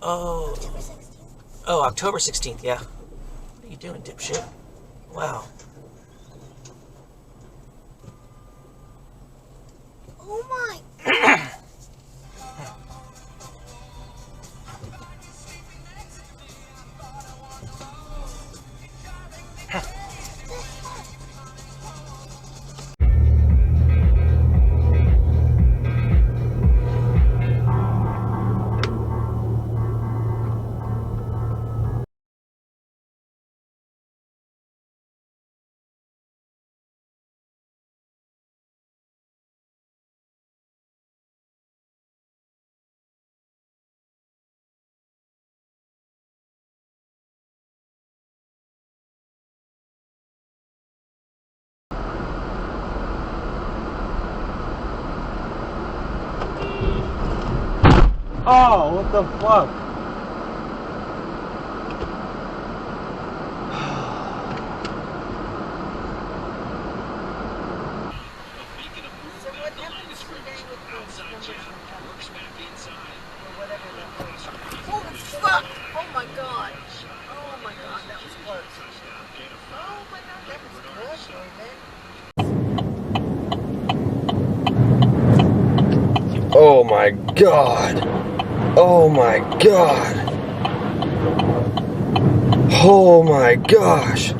Oh, October 16th. oh, October 16th, yeah. What are you doing, dipshit? Wow. Oh my god. Oh, what the fuck? So what happens today with those numbers or whatever that was? Holy fuck! Oh my god! Oh my god, that was close. Oh my god, that was close, man. Oh my god. Oh my god. Oh my gosh.